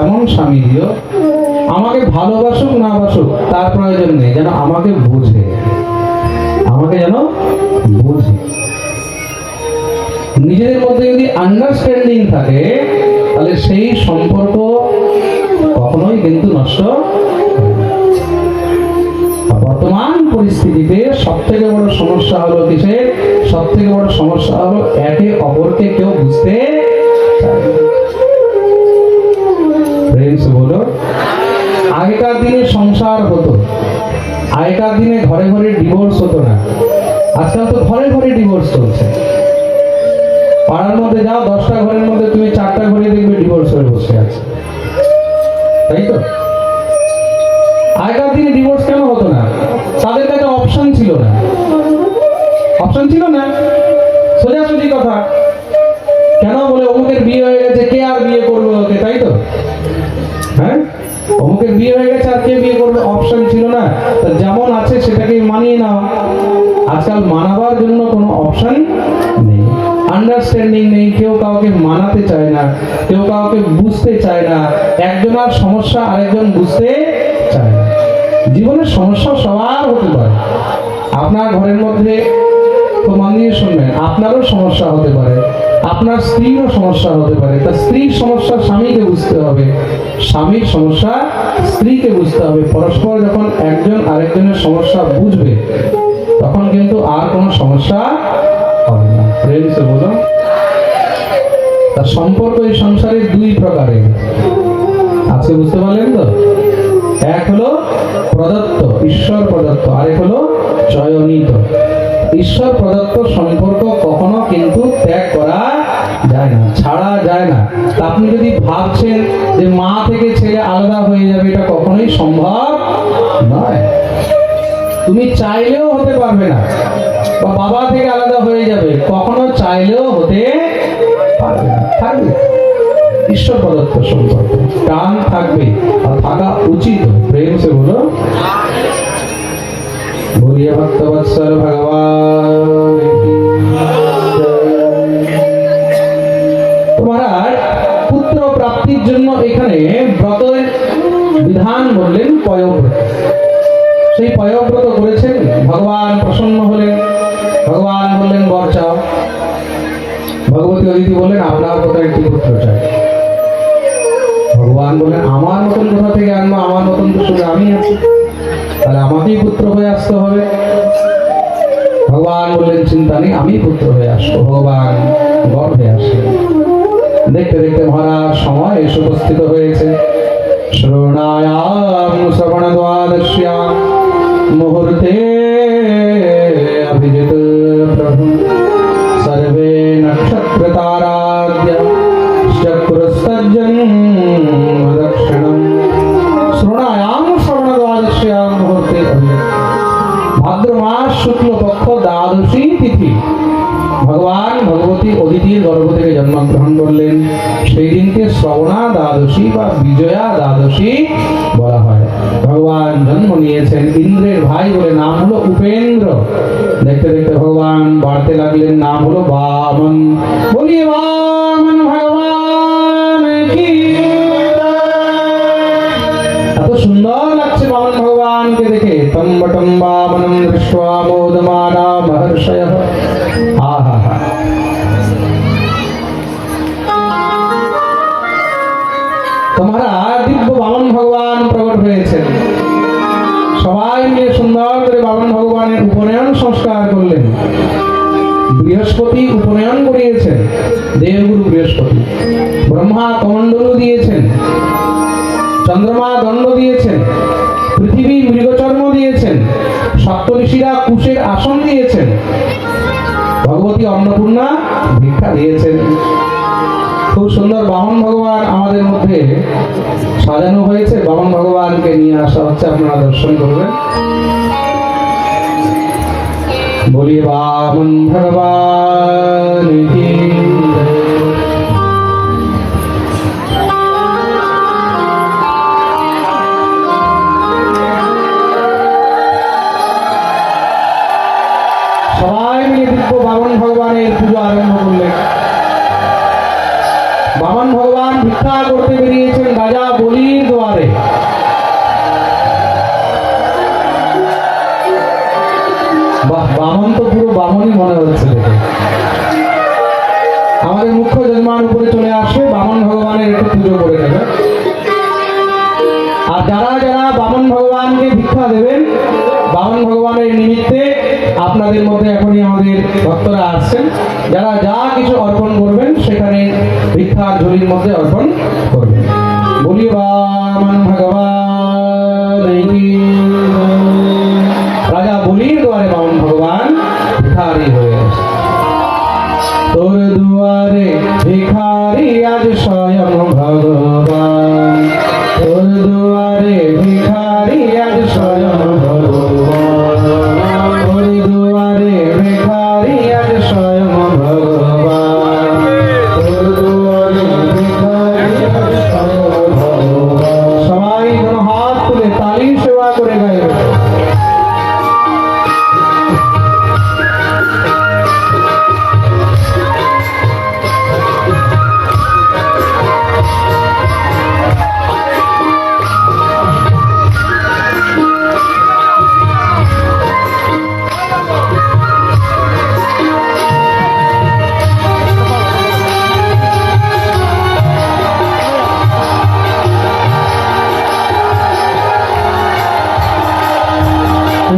এমন স্বামী দিও, আমাকে ভালোবাসুক না বাসুক তার প্রয়োজন নেই, যেন আমাকে বুঝে, আমাকে যেন বুঝে। নিজেদের মধ্যে যদি আন্ডারস্ট্যান্ডিং থাকে তাহলে সেই সম্পর্ক কখনোই কিন্তু নষ্ট হয় না। বর্তমান পরিস্থিতিতে সব থেকে বড় সমস্যা হলো কিসের? সব থেকে বড় সমস্যা হলো একে অপরকে কেউ বুঝতে চায় না। ফ্রেন্ডস বলো, আগেকার দিনে সংসার হতো, আগেকার দিনে ঘরে ঘরে ডিভোর্স হতো না, আজকাল তো ঘরে ঘরে ডিভোর্স চলছে। পাড়ার মধ্যে যাও, 10টা ঘরের মধ্যে তুমি 4টা ঘরে দেখবে ডিভোর্স হয়ে বসে আছে, তাই তো? আগেকার দিনে ডিভোর্স কেন হতো না? তাদের কাছে অপশন ছিল না, অপশন ছিল না, সোজাসুজি কথা। কেন বলে অমুকের বিয়ে হয়ে গেছে, কে আর বিয়ে করবে ওকে, তাই তো? হ্যাঁ, অমুকের বিয়ে হয়ে গেছে আর কে বিয়ে করবে, অপশন ছিল না। তা যেমন আছে সেটাকে মানিয়ে নাও। আজকাল মানাবার জন্য কোনো অপশন নেই, আন্ডারস্ট্যান্ডিং নেই, কেউ কাউকে মানাতে চায় না, কেউ কাউকে বুঝতে চায় না, একজনের সমস্যা আরেকজন বুঝতে চায় না। জীবনের সমস্যা সবার হতে পারে, আপনার ঘরের মধ্যে তো মন দিয়ে শুনবেন, আপনারও সমস্যা হতে পারে, আপনার স্ত্রীরও সমস্যা হতে পারে। তা স্ত্রীর সমস্যা স্বামীকে বুঝতে হবে, স্বামীর সমস্যা স্ত্রীকে বুঝতে হবে। পরস্পর যখন একজন আরেকজনের সমস্যা বুঝবে তখন কিন্তু আর কোনো সমস্যা হবে না। ফ্রেন্ডস বলো, তার সম্পর্ক এই সংসারে 2 প্রকারের। আজকে বুঝতে পারলেন তো? এক হলো প্রদত্ত, ঈশ্বর প্রদত্ত, আরেক হলো চয়নিত। ঈশ্বর প্রদত্ত সম্পর্ক কখনো কিন্তু ত্যাগ করা যায় না, ছাড়া যায় না। তা আপনি যদি ভাবছেন যে মা থেকে ছেলে আলাদা হয়ে যাবে, এটা কখনোই সম্ভব নয়। তুমি চাইলেও হতে পারবে না। বা বাবা থেকে আলাদা হয়ে যাবে, কখনো চাইলেও হতে পারবে না। থাকবে ঈশ্বর প্রদত্ত সম্পর্ক, টান থাকবে আর থাকা উচিত। প্রেম সে বলো, বলিয়া ভক্তবৎসল ভগবান। তোমারা পুত্র প্রাপ্তির জন্য এখানে ব্রতের বিধান বললেন পয়ব্রত। সেই পয়ব্রত করেছেন, ভগবান প্রসন্ন হলেন, ভগবান বললেন বর চাও। ভগবতী অদিতি বললেন আপনার কোথায় একটি পুত্র চাই। ভগবান বললেন আমার মতন কোথা থেকে আনবো, আমার মতন তো শুধু আমি আছি, তাহলে আমাকেই পুত্র হয়ে আসতে হবে। ভগবান বললেন চিন্তা নেই, আমি পুত্র হয়ে আসবো। ভগবান গর্ভে আসলেন। দেখতে দেখতে মহারাজ সময় এসে উপস্থিত হয়েছে। শ্রবণায়াম শ্রবণ দ্বাদশ্যাম মুহূর্তে অভিজিত প্রভু সর্বে নক্ষত্র তারাদ্য চক্রস্তজ্জং দক্ষিণম। শ্রবণায়াম শ্রবণ দ্বাদশ্যাম মুহূর্তে অভিজিত। ভাদ্র মাস শুক্লপক্ষ দ্বাদশী তিথি ভগবান ভগবতী অদিতির গর্ভ থেকে জন্মগ্রহণ করলেন। সেই দিনকে শ্রবণা দ্বাদশী বা বিজয়া দ্বাদশী বলা হয়। ভগবান জন্ম নিয়েছেন, ইন্দ্রের ভাই বলে নাম হলো উপেন্দ্র। দেখতে দেখতে ভগবান বাড়তে লাগলেন, নাম হলো বামন। বলিয়ে বামন ভগবান কি। এত সুন্দর লাগছে বামন ভগবানকে দেখে। তম্বটম বামনম দৃष्ट्वा मोदमाना महर्षयः। আহা, তোমারা দিব্য বামন ভগবান প্রকট হয়েছেন। সবাই মিলে সুন্দর করে বামন ভগবানের উপনয়ন সংস্কার করলেন। বৃহস্পতি উপনয়ন করিয়েছেন, দেবগুরু বৃহস্পতি। ব্রহ্মা কমণ্ডলু দিয়েছেন, চন্দ্রমা দণ্ড দিয়েছেন, পৃথিবী মৃগচর্ম দিয়েছেন, সপ্তঋষিরা কুশের আসন দিয়েছেন, ভগবতী অন্নপূর্ণা ভিক্ষা দিয়েছেন। খুব সুন্দর বামন ভগবান আমাদের মধ্যে সাজানো হয়েছে। বামন ভগবানকে নিয়ে আসা হচ্ছে, আপনারা দর্শন করবেন। বলিয়ে বামন ভগবান কি। সবাই মিলে দিব্য বামন ভগবানের পুজো আরম্ভ করলেন। বামন ভগবান ভিক্ষা করতে বেরিয়েছেন। রাজা বলির দুয়ারে। বাহ, বামন তো পুরো বামনই মনে হচ্ছে দেখে। আমাদের মুখ্য যজমান উপরে চলে আসবে, বামন ভগবানের একটু পুজো করে নেবে। আর যারা যারা বামন ভগবানকে ভিক্ষা দেবেন, বামন ভগবানের নিমিত্তে আপনাদের মধ্যে এখনই আমাদের ভক্তরা আসছেন, যারা যা কিছু অর্পণ করবেন সেখানে ভিক্ষার ঝুলির মধ্যে অর্পণ করবেন। বলি বামন ভগবান কি জয়। রাজা বলির দুয়ারে বামন ভগবান ভিখারি হয়ে আসে। তোর দুয়ারে ভিখারি আজ স্বয়ং ভগবান, তোর দুয়ারে ভিখারি আজ স্বয়ং ভগবান, তোর দুয়ারে ভিখারি আজ স্বয়ং ভগবান, তোর দুয়ারে ভিখারি আজ স্বয়ং ভগবান। সবাই যেন হাত তুলে তালির সেবা করে গাইবে।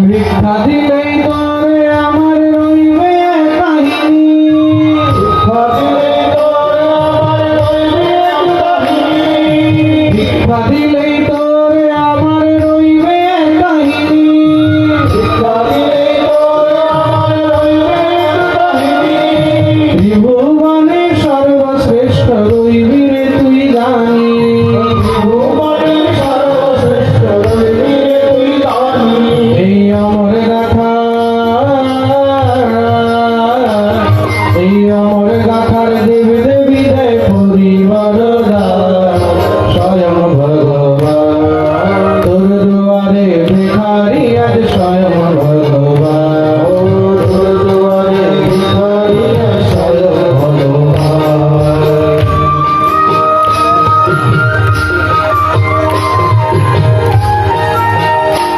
ভিক্ষা দিলেই তোরে আমার রইবে কাহিনী, ভিক্ষা দিলেই তোরে আমার রইবে কাহিনী, ভিক্ষা দিলেই তোরে আমার রইবে কাহিনী, ভিক্ষা দিলেই তোরে আমার রইবে কাহিনী। ত্রিভুবনে সর্বশ্রেষ্ঠ রইবি রে তুই জানি, ত্রিভুবনে সর্বশ্রেষ্ঠ রইবি রে তুই জানি। এই অমর গাথা, এই অমর গাথার দেব দেবী দেয় পরিবার স্বয়ং ভগবান, তোর দুয়ারে ভিখারি আজ স্বয়ং ভগবান, তোর দুয়ারে ভিখারি আজ স্বয়ং ভগবান।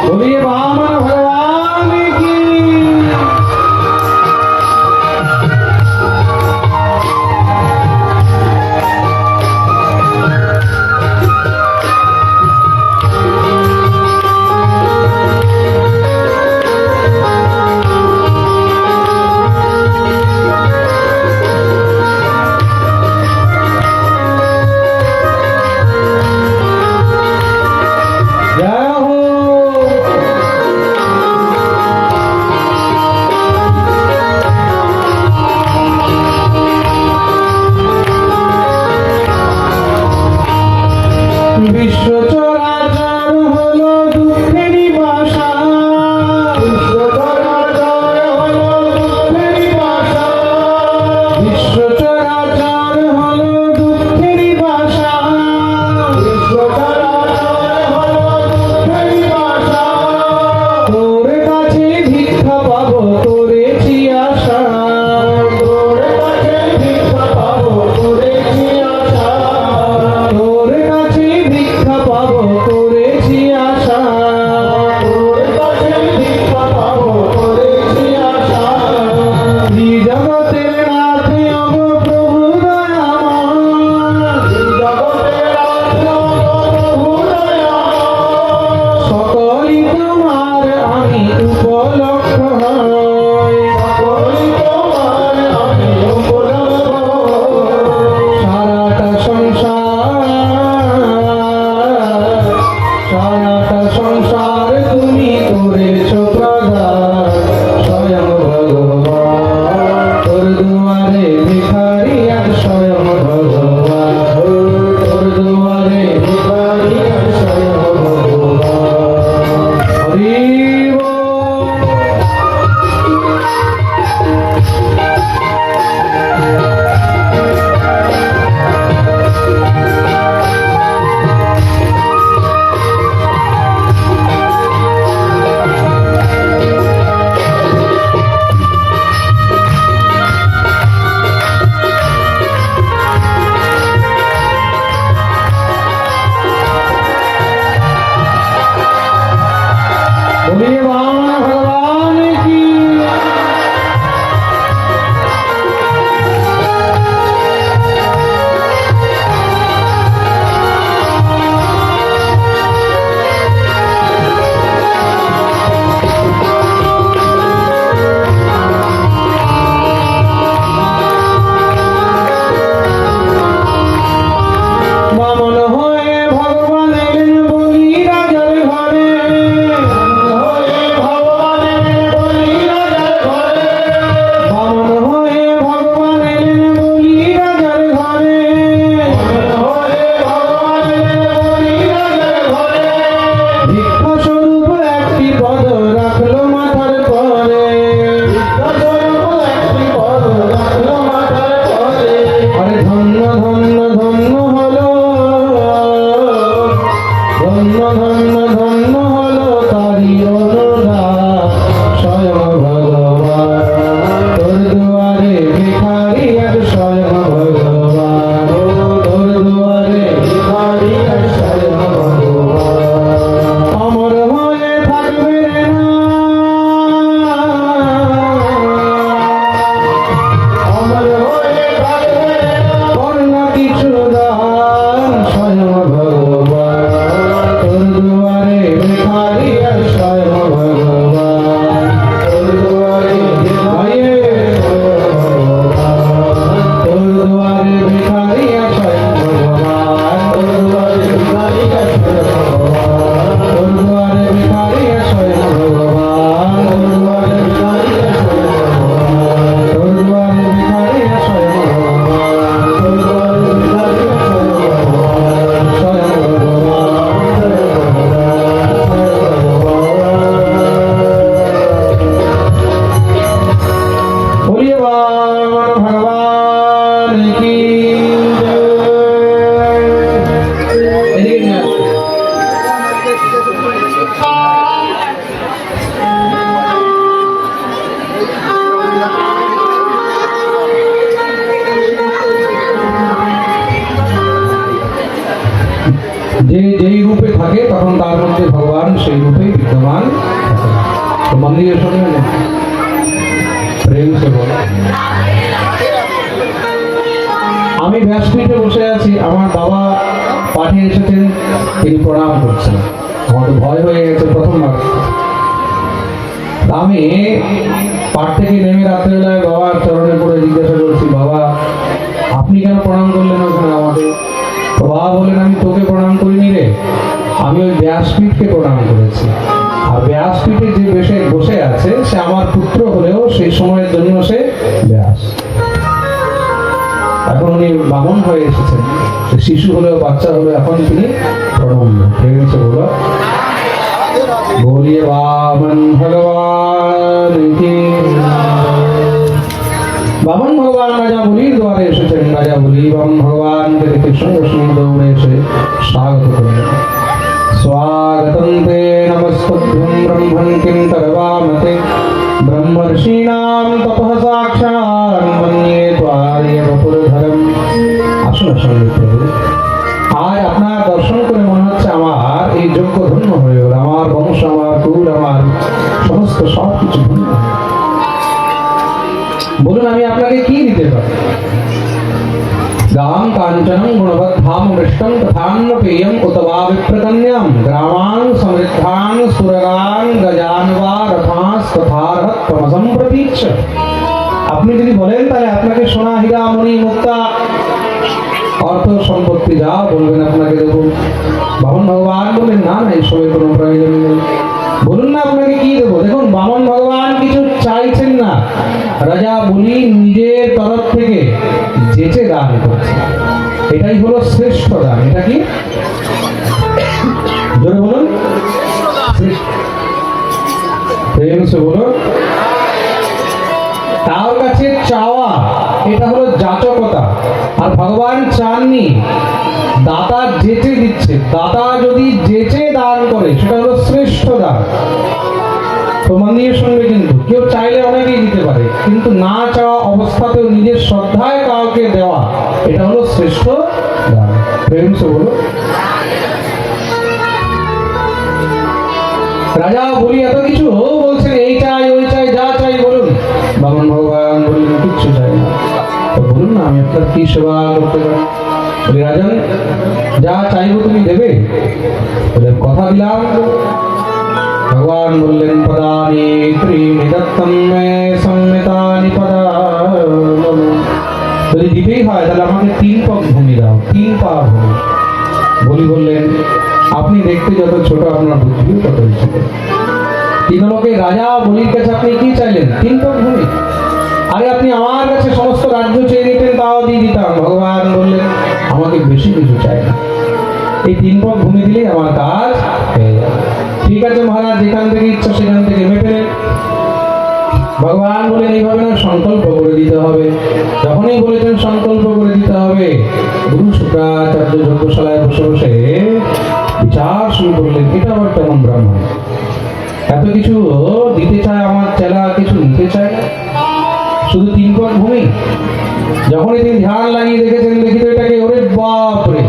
बोलिए वामन भगवान की। जय हो। বিশ্ব চরাচর হলো দুঃখেরই বাসা, বিশ্ব চরাচর হলো দুঃখেরই বাসা, বিশ্ব চরাচর হলো দুঃখেরই বাসা, বিশ্ব চরাচর হলো দুঃখেরই বাসা। তোর কাছে ভিক্ষা পাবো তোরেছি আশা, তোর কাছে ভিক্ষা পাবো তোরেছি আশা, তোর কাছে ভিক্ষা ভগবান তোর দুয়ারে ভিখারি আর স্বয়ং ভগবান তোর দুয়ারে ভিখারি তোর দুয়ারে ভিখারি আর স্বয়ং ভগবান তোর দুয়ারে ভিখারি আর স্বয়ং ভগবান তোর দুয়ারে ভিখারি আর স্বয়ং ভগবান তোর দুয়ারে ভিখারি আর স্বয়ং ভগবান তোর দুয়ারে ভিখারি আর স্বয়ং ভগবান তোর দুয়ারে ভিখারি আর স্বয়ং ভগবান बोलिए वामन भगवान की जय। যে যেই রূপে থাকে তখন তার মধ্যে ভগবান সেই রূপে বিদ্যমান থাকে। তো মন্দিরের সঙ্গে প্রেম সে বলে আমি ব্যাসপীঠে বসে আছি, আমার বাবা পাঠে এসেছেন, তিনি প্রণাম করছেন। আমার তো ভয় হয়ে গেছে প্রথমবার। আমি পাঠ থেকে নেমে রাত্রেবেলায় বাবার চরণে পড়ে জিজ্ঞাসা করছি, বাবা আপনি কেন প্রণাম করলেন ওখানে আমাকে? তো বাবা বললেন, আমি তোকে প্রণাম করিনি রে, আমি ওই ব্যাসপীঠকে প্রণাম করেছি। আর ব্যাসপীঠে যে বসে আছে সে আমার পুত্র হলেও সেই সময়ের জন্য সে ব্যাস। এখন উনি বামন হয়ে এসেছেন, সে শিশু হলেও বাচ্চা হলেও এখন তিনি প্রণম্য। ঠিক আছে, বলো बोलिए वामन भगवान की। वामन भगवान राजा बलिर द्वारे এসেছেন। রাজা বলি বামন ভগবানকে দেখে সঙ্গে সঙ্গে দৌড়ে এসে স্বাগত করলেন। स्वागतं ते नमस्तुभ्यं ब्रह्मन् किं करवामते ब्रह्मर्षीणां तपः साक्षात् मन्ये त्वार्य वपुरधरम्। আসুন আসুন প্রভু, আজ আপনার দর্শন করে মনে হচ্ছে আমার এই যোগ্য ধন্য হয়ে গেল, আমার বংশ, আমার কুল, আমার সমস্ত সব কিছু ধন্য। বলুন আমি আপনাকে কি দিতে পারি? गां कांचनं गुणवद्धां मृष्टं तथान्नपेयं उत वा विप्रकन्यां ग्रामान् समृद्धान् सुरगान् गजान् वा रथांस्तथार्हत्तमसं प्रतीच्छ। আপনি যদি বলেন তাহলে আপনাকে সোনা, হীরা, মণি, মুক্তা, অর্থ সম্পত্তি যা বলবেন আপনাকে দেবো। বামন ভগবান বললেন, না না এইসবের কোনো প্রয়োজন নেই, বলুন না আপনাকে কি দেবো। দেখুন বামন ভগবান কিছু চাইছেন না, রাজা বলি নিজের তরফ থেকে যেচে দান করছে। এটাই হলো শ্রেষ্ঠ দান। এটা কি জোরে বলুন? প্রেম সে বলুন। তার কাছে চাওয়া এটা হলো যাচকতা। আর ভগবান চাননি, দাতা যেচে দিচ্ছে। দাতা যদি যেচে দান করে সেটা হলো শ্রেষ্ঠ দান। তো মন্দিরের সঙ্গে কিন্তু কেউ চাইলে অনেকেই দিতে পারে, কিন্তু না চাওয়া অবস্থাতেও নিজের শ্রদ্ধায় কাউকে দেওয়া এটা হলো শ্রেষ্ঠ দান। প্রেম সে বলো। রাজা বলি এত কিছু বলছেন, এই চাই ওই চাই, যা চাই বলুন। বামন ভগবান বললেন, কিচ্ছু চাই না। তো বলুন না আমি আপনার কি সেবা করতে পারি? বলি রাজন যা চাইবো তুমি দেবে? বলে কথা দিলাম। ভগবান বললেন, পদানি ত্রিণি দত্তম মে সম্মিতানি পদানি। যদি দিতেই হয় তাহলে আমাকে 3 পদ ভূমি দাও, 3 পা ভূমি। বলি বললেন, আপনি দেখতে যত ছোট আপনার বুদ্ধিও তত ছোট। 3 লোকে রাজা বলির কাছে আপনি কি চাইলেন? 3 পদ ভূমি। আরে আপনি আমার কাছে সমস্ত রাজ্য চেয়ে নিতেন, তাও দিয়ে দিতাম। ভগবান বললেন, আমাকে বেশি কিছু চাই না, এই 3 পদ ভূমি দিলেই আমার কাজ হয়ে যাবে। ঠিক আছে মহারাজ, যেখান থেকে ইচ্ছা সেখান থেকে মেপে নেন। ভগবান বলেন, এইভাবে না, সংকল্প করে দিতে হবে। যখনই বলেছেন সংকল্প করে দিতে হবে, গুরু শুক্রাচার্য যজ্ঞশালায় বসে বসে বিচার শুরু করলেন, এটা আবার কেমন ব্রাহ্মণ, এত কিছু দিতে চায় আমার চেলা, কিছু নিতে চায় না, শুধু 3 পদ ভূমি। যখনই তিনি ধ্যান লাগিয়ে দেখেছেন, দেখি তো এটাকে, ওরে বাপরে।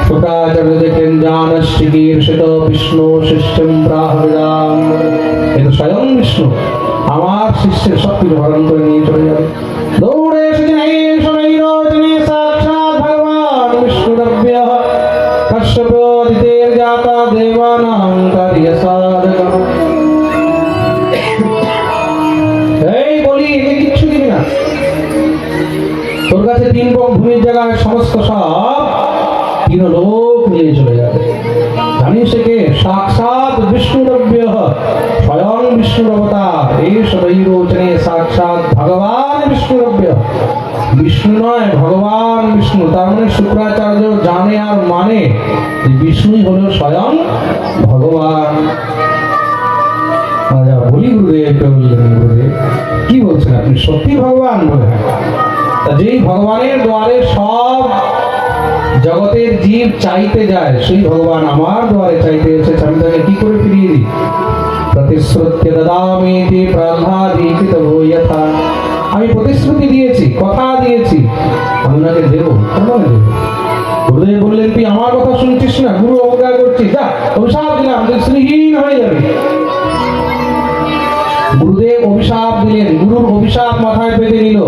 শুক্রাচার্য দেখলেন, জানশ্রীকীর্ষিত বিষ্ণু শিষ্যম প্রাহবিদাম। এ তো স্বয়ং বিষ্ণু, আমার শিষ্যের সব কিছু হরণ করে নিয়ে চলে যাবে। দৌড়ে এসেছেন এই সময় সাক্ষাৎ ভগবান বিষ্ণুরভ্যঃ কশ্যপ দিতের জাতা দেবানাং কার্য সাধক। এই বলি একে কিচ্ছু দিবি না, তোর কাছে 3 পক ভূমির জায়গায় সমস্ত সব 3 লোক নিয়ে চলে যাবে। জানিস কে? সাক্ষাৎ বিষ্ণুরব্য, স্বয়ং বিষ্ণুর অবতার। এই সদৈবচনে সাক্ষাৎ ভগবান বিষ্ণুরব্য, বিষ্ণু নয় ভগবান বিষ্ণু। তার মানে শুক্রাচার্য জানে আর মানে বিষ্ণুই হলো স্বয়ং ভগবান। বলি গুরুদেব, বললেন গুরুদেব কি বলছেন আপনি, সত্যি ভগবান? বলে যেই ভগবানের দ্বারে সব জগতের জীব চাইতে যায়, সেই ভগবান আমার দ্বারে চাইতে এসেছে, আমি তাকে কি করে ফিরিয়ে দিই? প্রতিশ্রুত্য দদামিতি প্রহ্লাদিত যথা, আমি প্রতিশ্রুতি দিয়েছি, কথা দিয়েছি, আমি ওনাকে দেবো। গুরুদেব বললেন তুই আমার কথা শুনছিস না, গুরু অবজ্ঞা করছিস, যা অভিশাপ দিলাম, তুই শ্রীহীন হয়ে যাবি। গুরুদেব অভিশাপ দিলেন, গুরুর অভিশাপ মাথায় পেতে নিল,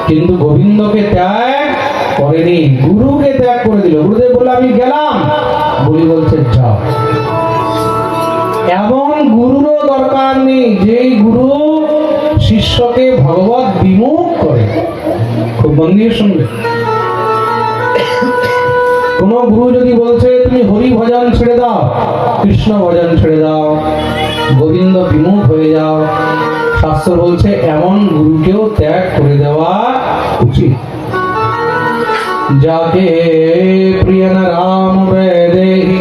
কিন্তু গোবিন্দকে ত্যাগ করেনি, গুরুকে ত্যাগ করে দিল। গুরুদেব বলল আমি গেলাম, বলি বলছে যাও। এমন গুরুরও দরকার নেই যেই গুরু শিষ্যকে ভগবত বিমুখ করে। খুব মন দিয়ে শুনবে, কোন গুরু যদি বলছে তুমি হরি ভজন ছেড়ে দাও, কৃষ্ণ ভজন ছেড়ে দাও, গোবিন্দ বিমুখ হয়ে যাও, শাস্ত্র বলছে এমন গুরুকেও ত্যাগ করে দেওয়া উচিত। যাকে প্রিয় রাম বেদেহি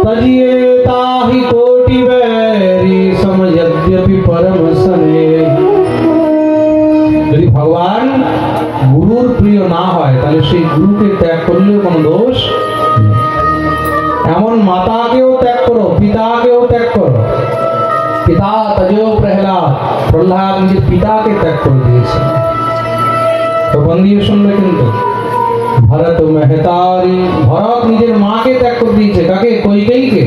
তজিয়ে তাহি কোটি বেরি সমযদ্যপি পরম স্নেহি। যদি ভগবান গুরুর প্রিয় না হয় তাহলে সেই গুরুকে ত্যাগ করলেও কোনো দোষ নেই। এমন মাতাকেও ত্যাগ করো, পিতাকেও ত্যাগ করো। পিতা তজো প্রহ্লাদ, প্রহ্লাদ নিজের পিতাকে ত্যাগ করে দিয়েছে। তো মন দিয়ে শুনবে কিন্তু, ভরত মেহতারি, ভরত নিজের মাকে ত্যাগ করে দিয়েছে। কাকে? কৈকেয়ীকে।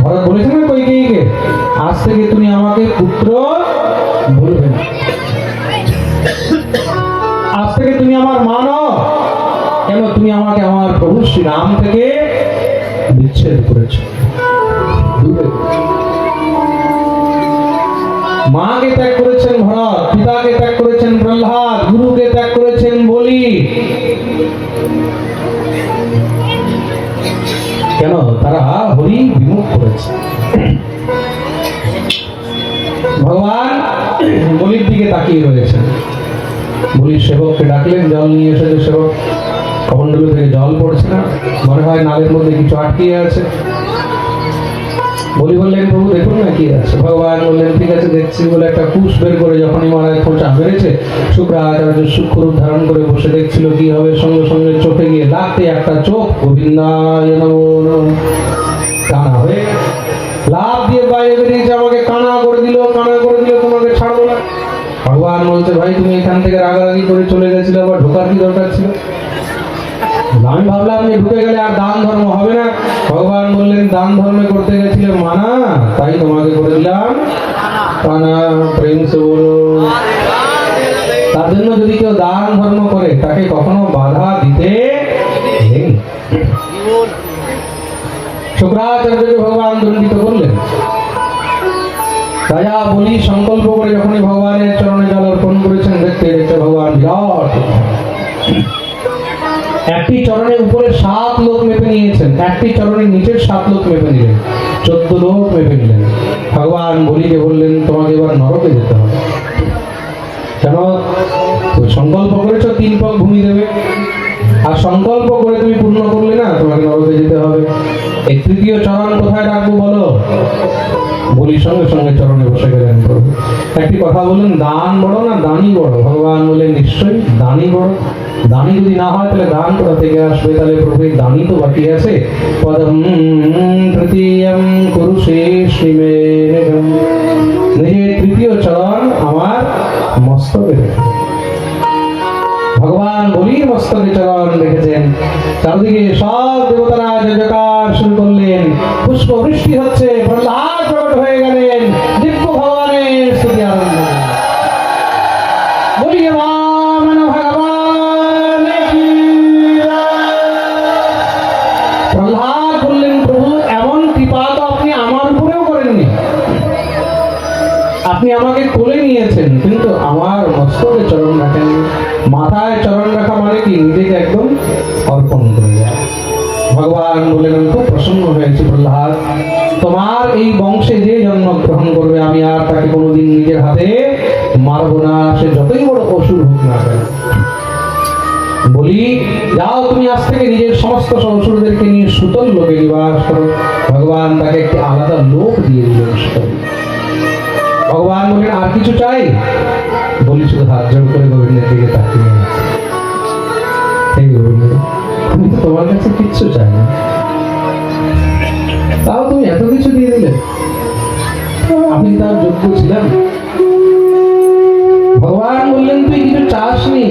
ভরত বলেছে না কৈকেয়ীকে, আজ থেকে তুমি আমাকে পুত্র বলবে না, আজ থেকে তুমি আমার মা নও। কেন? তুমি আমাকে আমার প্রভু শ্রী রাম থেকে বিচ্ছেদ করেছ। মাকে ত্যাগ করেছেন ভরত, পিতাকে ত্যাগ করেছেন প্রহ্লাদ, গুরুকে ত্যাগ করেছেন বলি। কেন? তারা হরি বিমুখ করেছে। ভগবান বলির দিকে তাকিয়ে রয়েছেন। বলির সেবককে ডাকলেন, জল নিয়ে এসেছে। সেবক কমণ্ডলু থেকে জল পড়ছে না, মনে হয় নালের মধ্যে কিছু আটকিয়ে আছে। বলি বললেন প্রভু দেখুন না কি আছে। ভগবান বললেন ঠিক আছে দেখছি। বলে একটা কুশ বের করে যখনই মহারাজ খোঁচা মেরেছে, শুক্রাচার্য সূক্ষ্ম রূপ ধারণ করে বসে দেখছিল কি হবে। সঙ্গে সঙ্গে চোখে গিয়ে লাগতে একটা চোখ গোবিন্দায় নমো কানা হয়ে লাভ দিয়ে বাইরে বেরিয়েছে, আমাকে কানা করে দিল, কানা করে দিল, তোমাকে ছাড়বো না। ভগবান বলছে ভাই তুমি এখান থেকে রাগারাগি করে চলে গেছিলে, আবার ঢোকার কি দরকার ছিল? আমি ভাবলাম যে ঢুকে গেলে আর দান ধর্ম হবে না। ভগবান বললেন দান ধর্ম করতে গেছিলে মানা, তাই তোমাকে করে দিলাম কানা। প্রেম সে বলো। তার জন্য যদি কেউ দান ধর্ম করে তাকে কখনো বাধা দিতে নেই। শুক্রাচার্যকে ভগবান দণ্ডিত করলেন। রাজা বলি সংকল্প করে যখনই ভগবানের চরণে জল অর্পণ করেছেন, দেখতে দেখতে ভগবান বিরাট একটি চরণের উপরে 7 লোক মেপে নিয়েছেন, একটি চরণের নিচের 7 লোক মেপে নিলেন, 14 লোক মেপে নিলেন। ভগবান বলিকে বললেন তোমাকে এবার নরকে যেতে হবে। কেন? সংকল্প করেছো 3 পক ভূমি দেবে, আর সংকল্প করে তুমি পূর্ণ করলে না, তোমাকে নরকে যেতে হবে। এই 3য় চরণ কোথায় রাখবো বলো? বলি সঙ্গে সঙ্গে চরণে বসে গেলেন। প্রভু একটি কথা বললেন, দান বড় না দানই বড়? ভগবান বললেন নিশ্চয়ই দানই বড়। দানি যদি না হয় তাহলে দান কোথা থেকে আসবে? তাহলে প্রভু দানই তো বাকি আছে। পদম তৃতীয়ম কুরুষে শ্রীমেঘম, নিজের 3য় চরণ আমার মস্তকে রেখে। ভগবান বলির মস্তকে চরণ রেখেছেন। চারদিকে সব দেবতারা জয়কার শুরু করলেন, পুষ্প বৃষ্টি হচ্ছে, প্রহ্লাদ প্রকট হয়ে গেলেন, দিব্য ভগবানের স্তুতি আরম্ভ। বলিয়ে বামন ভগবান কি জয়। আপনি আমাকে কোলে নিয়েছেন, কিন্তু আমার মস্তকে চরণ রাখেন। মাথায় চরণ রাখা মানে কি? নিজেকে একদম অর্পণ করে দেওয়া। ভগবান বললেন, আমি খুব প্রসন্ন হয়েছি প্রহ্লাদ, তোমার এই বংশে যে জন্মগ্রহণ করবে আমি আর তাকে কোনোদিন নিজের হাতে মারবো না, সে যতই বড় অসুর হোক না কেন। বলি, যাও তুমি আজ থেকে নিজের সমস্ত অসুরদেরকে নিয়ে সুতল লোকে নিবাস করো। ভগবান তাকে একটি আলাদা লোক দিয়ে দিলেন সুতল। ভগবান বললেন, আর কিছু চাই? বলি, শুধু হাত জোড় করে গোবিন্দের দিকে তাকিয়ে আছে। এই গোবিন্দ, আমি তো তোমার কাছে কিচ্ছু চাই না, তাও তুমি এত কিছু দিয়ে দিলে। আমি তার যোগ্য ছিলাম? ভগবান বললেন, তুই কিছু চাসনি,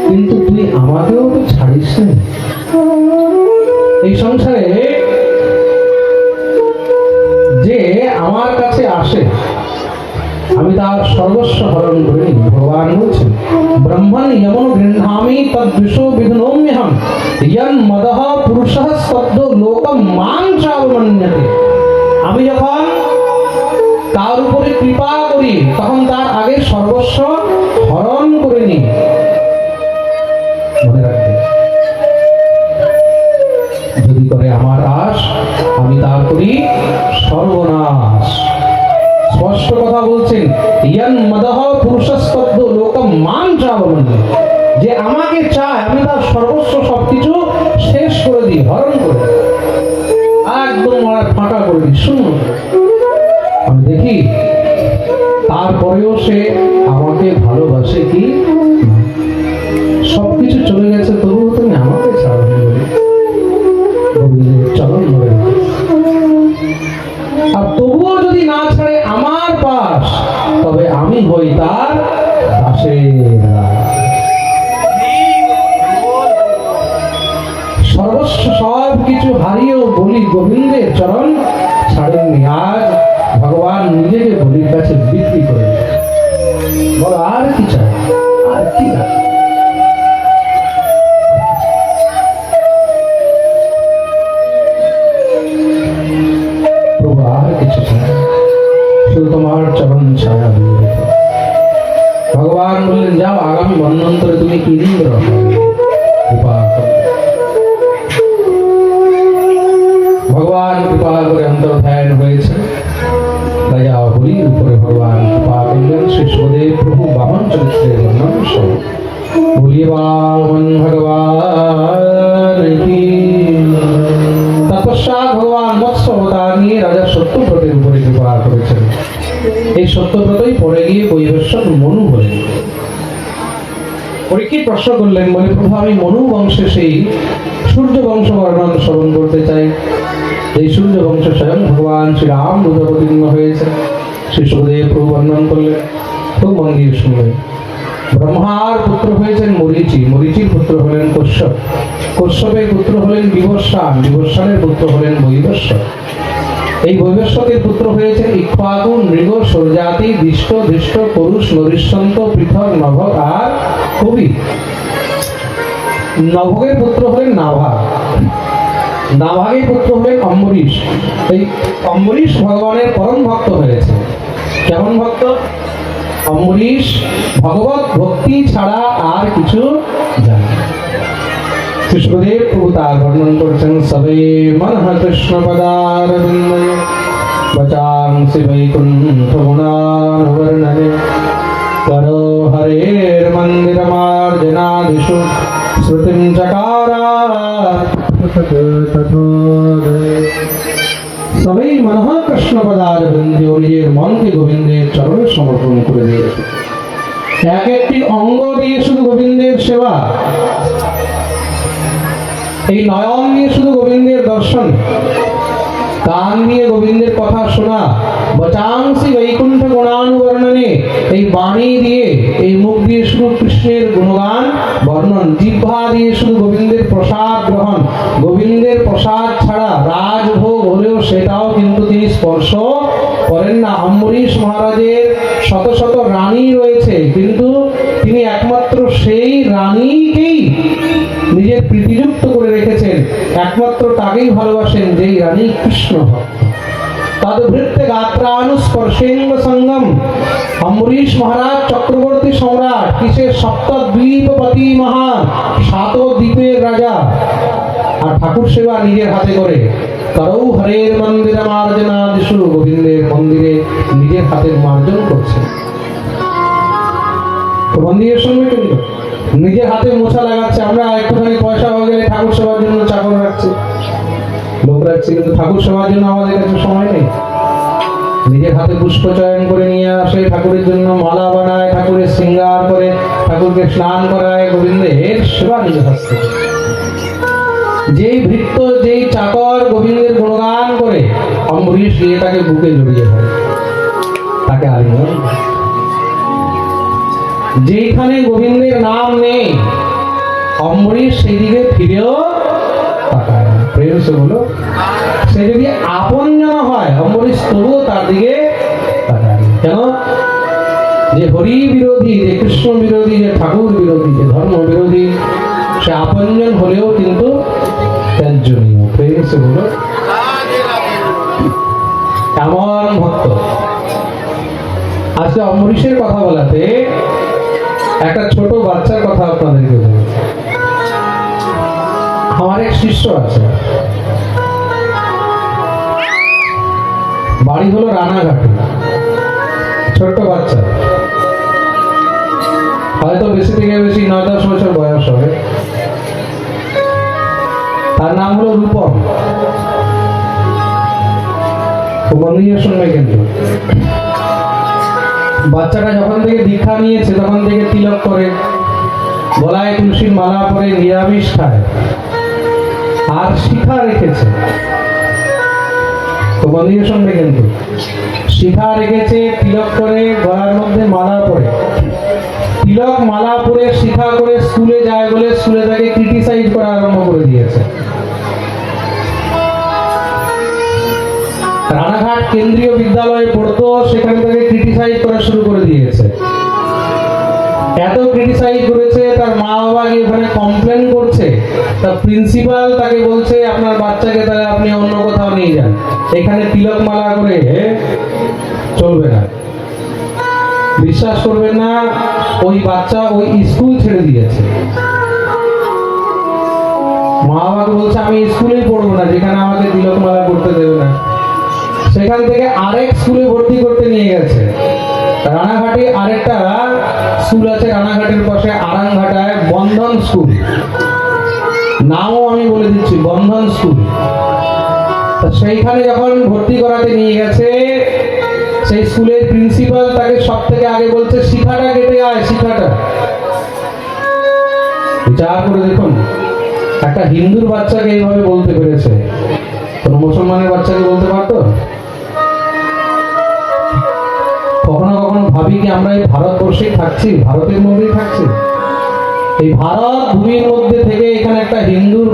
কিন্তু তুই আমাকেও তো ছাড়িস না। এই সংসারে যে আমার কাছে আসে আমি তার সর্বস্ব হরণ করে নিই। ভগবান বলছেন, ব্রহ্মণ যমন গৃহামি তদ্বিষো বিঘ্নোম্যহম ইয়ং মদঃ পুরুষঃ স্তব্ধ লোকম মাং চাবমন্যতে। আমি যখন তার উপরে কৃপা করি তখন তার আগে সর্বস্ব হরণ করে নিই। মনে রাখবে, যদি করে আমার আশ আমি তার করি সর্বনাশ। স্পষ্ট কথা বলছেন, ইয়ং মদঃ পুরুষস্তব্ধ লোকম মাং চাবমন্যতে। যে আমাকে চায় আমি তার সর্বস্ব সবকিছু শেষ করে দিই, হরণ করে একদম ফাঁকা করে দিই, শূন্য। আমি দেখি তারপরেও সে আমাকে ভালোবাসে কি। সবকিছু চলে গেছে, তবুও তুমি আমাকে ছাড়বে বলে গোবিন্দের চরণ ধরে। আর তবুও যদি না ছাড়ে আমার পাশ, তবে আমি হই তার দাসের। সর্বস্ব সব কিছু হারিয়েও বলি গোবিন্দের চরণ ছাড়েননি। আজ ভগবান নিজেকে বলির কাছে বিক্রি করে বল, আর কি চাই, আর কি না। প্রভু আর কিছু চাই, শুধু তোমার চরণ ছায়া দিয়ে রেখো। ভগবান বললেন, যাও আগামী মন্বন্তরে তুমি কিরিন্দ্র কৃপা করো। ভগবান কৃপা করে অন্তর্ধান হয়েছে। দয়া হরির উপরে ভগবান কৃপা করলেন। শ্রী সুখদেব প্রভু বামন চরিত্রের বর্ণন সহ বলিয়ে বামন ভগবান কি। তপস্যাৎ ভগবান মৎস্য অবতার নিয়ে রাজা সত্যব্রতের উপরে কৃপা করেছেন। এই সত্যব্রতই পড়ে গিয়ে কৈবস্যত মনু হলেন। পরীক্ষিত প্রশ্ন করলেন, বলে, প্রভু আমি মনু বংশে সেই সূর্য বংশ বর্ণন শ্রবণ করতে চাই। এই সূর্য বংশ স্বয়ং ভগবান শ্রীরাম রূপবতীর্ণ হয়েছে। শ্রী সুখদেব প্রভু বর্ণন করলেন, খুব মন দিয়ে শুনলেন। ব্রহ্মার পুত্র হয়েছেন মরীচি, মরীচির পুত্র হলেন কশ্যপ, কশ্যপের পুত্র হলেন বিবস্বান, বিবস্বানের পুত্র হলেন বৈবস্বত। এই বৈবস্বতের পুত্র হয়েছেন ইক্ষ্বাকু, নৃগ, সৌরজাতি, দিষ্ট, ধৃষ্ট, পুরুষ, নরিষ্যন্ত, পৃথক, নভক আর কবি। নভকের পুত্র হলেন নাভা, নাভাগের পুত্র হলেন অম্বরীশ। এই অম্বরীশ ভগবানের পরম ভক্ত হয়েছে। কেমন ভক্ত? অম্বরীশ ভগবত ভক্তি ছাড়া আর কিছু জানে না। কৃষ্ণদেব প্রভু তার বর্ণন করছেন, সবে মনঃ কৃষ্ণ পদারবিন্দয়ে বচাংসি বৈকুণ্ঠ গুণানুবর্ণনে করো হরের মন্দির মার্জনাদিষু শ্রুতিম চকারাৎ। সবাই মনঃ কৃষ্ণ পদারবিন্দে, নিজের মনকে গোবিন্দের চরণে সমর্পণ করে দিয়েছে। এক একটি অঙ্গ দিয়ে শুধু গোবিন্দের সেবা, এই নয়ন দিয়ে শুধু গোবিন্দের দর্শন, কান দিয়ে গোবিন্দের কথা শোনা, বচাংসি বৈকুণ্ঠ গুণানুবর্ণনে, এই বাণী দিয়ে, এই মুখ দিয়ে শুধু কৃষ্ণের গুণগান বর্ণন, জিহ্বা দিয়ে শুধু গোবিন্দের প্রসাদ গ্রহণ। গোবিন্দের প্রসাদ ছাড়া রাজভোগ হলেও সেটাও কিন্তু তিনি স্পর্শ করেন না। অম্বরীশ মহারাজের শত শত রানী রয়েছে, কিন্তু তিনি একমাত্র সেই রানীকেই নিজের প্রীতিযুক্ত করে রেখেছেন। একমাত্র তাকেই ভালোবাসেন যেই রানী কৃষ্ণ ভক্ত। তদ্ভৃত্য গাত্রানুস্পর্শেঙ্গ সঙ্গম অম্বরীশ মহারাজ চক্রবর্তী সম্রাট কিসের সপ্তদ্বীপপতি মহান সাত দ্বীপের রাজা আর ঠাকুর সেবা নিজের হাতে করে করৌ হরের মন্দির মার্জনা দিশু গোবিন্দের মন্দিরে নিজের হাতে মার্জন করছে। তো মন্দিরের সঙ্গে কিন্তু নিজের হাতে মোছা লাগাচ্ছে। আমরা একটুখানি পয়সা হয়ে গেলে ঠাকুর সেবার জন্য চাকর রাখছি, লোক রাখছি, কিন্তু ঠাকুর সেবার জন্য আমাদের কাছে সময় নেই। নিজের হাতে পুষ্প চয়ন করে নিয়ে আসে, ঠাকুরের জন্য মালা বানায়, ঠাকুরের শৃঙ্গার করে, ঠাকুরকে স্নান করায়, গোবিন্দের সেবা নিজের হস্তে। যেই ভৃত্য যেই চাকর গোবিন্দের গুণগান করে অম্বরীশ গিয়ে তাকে বুকে জড়িয়ে ধরে, তাকে আলিঙ্গন। যেখানে গোবিন্দের নাম নেই অম্বরীশ সেদিকে ফিরেও তাকায় না। প্রেম সে বলো, সে যদি আপনজন হয় অম্বরীশ তবুও তার দিকে তাকায় না। কেন? যে হরি বিরোধী, যে কৃষ্ণ বিরোধী, যে ঠাকুর বিরোধী, যে ধর্ম বিরোধী, সে আপনজন হলেও কিন্তু ত্যায্যনীয়। প্রেম সে বলো, এমন ভক্ত। আজকে অম্বরীশের কথা বলাতে একটা ছোট বাচ্চার কথা আপনাদেরকে বলছি। আমার এক শিষ্য আছে, বাড়ি হলো রানাঘাটে, ছোট্ট বাচ্চা, হয়তো বেশি থেকে বেশি 9-10 বছর বয়স হবে। তার নাম হলো রূপম। বন্ধুদের সঙ্গে কিন্তু বাচ্চাটা যখন থেকে দীক্ষা নিয়েছে তখন থেকে তিলক করে, গলায় তুলসীর মালা পরে, নিরামিষ খায় আর শিখা রেখেছে। তো বন্ধুদের সঙ্গে কিন্তু শিখা রেখেছে, তিলক করে, গলার মধ্যে মালা পরে, তিলক মালা পরে শিখা করে স্কুলে যায় বলে স্কুলে তাকে ক্রিটিসাইজ করা আরম্ভ করে দিয়েছে। রানাঘাট কেন্দ্রীয় বিদ্যালয়ে পড়তো, সেখানে তাকে ক্রিটিসাইজ করা শুরু করে দিয়েছে। এত ক্রিটিসাইজ করেছে, তার মা বাবা গিয়ে ওখানে কমপ্লেন করছে। তার প্রিন্সিপাল তাকে বলছে আপনার বাচ্চাকে তাহলে আপনি অন্য কোথাও নিয়ে যান, এখানে তিলক মালা করে চলবে না। বিশ্বাস করবেন না, ওই বাচ্চা ওই স্কুল ছেড়ে দিয়েছে। মা বাবাকে বলছে আমি স্কুলেই পড়বো না যেখানে আমাকে তিলক মালা করতে দেবে না। সেখান থেকে আরেক স্কুলে ভর্তি করতে নিয়ে গেছে। রানাঘাটে আরেকটা স্কুল আছে, রানাঘাটের পাশে আরামঘাটায়, বন্ধন স্কুল, নামও আমি বলে দিচ্ছি, বন্ধন স্কুল। সেইখানে যখন ভর্তি করাতে নিয়ে গেছে, সেই স্কুলের প্রিন্সিপাল তাকে সব থেকে আগে বলছে শিখাটা কেটে আয়, শিখাটা। যা করে দেখুন, একটা হিন্দুর বাচ্চাকে এইভাবে বলতে পেরেছে, কোন মুসলমানের বাচ্চাকে বলতে পারতো? কখনো কখনো ভাবি কি আমরা এই ভারতবর্ষেই থাকছি, ভারতের মধ্যেই থাকছি? এই ভারত ভূমির মধ্যে থেকে এখানে একটা হিন্দুর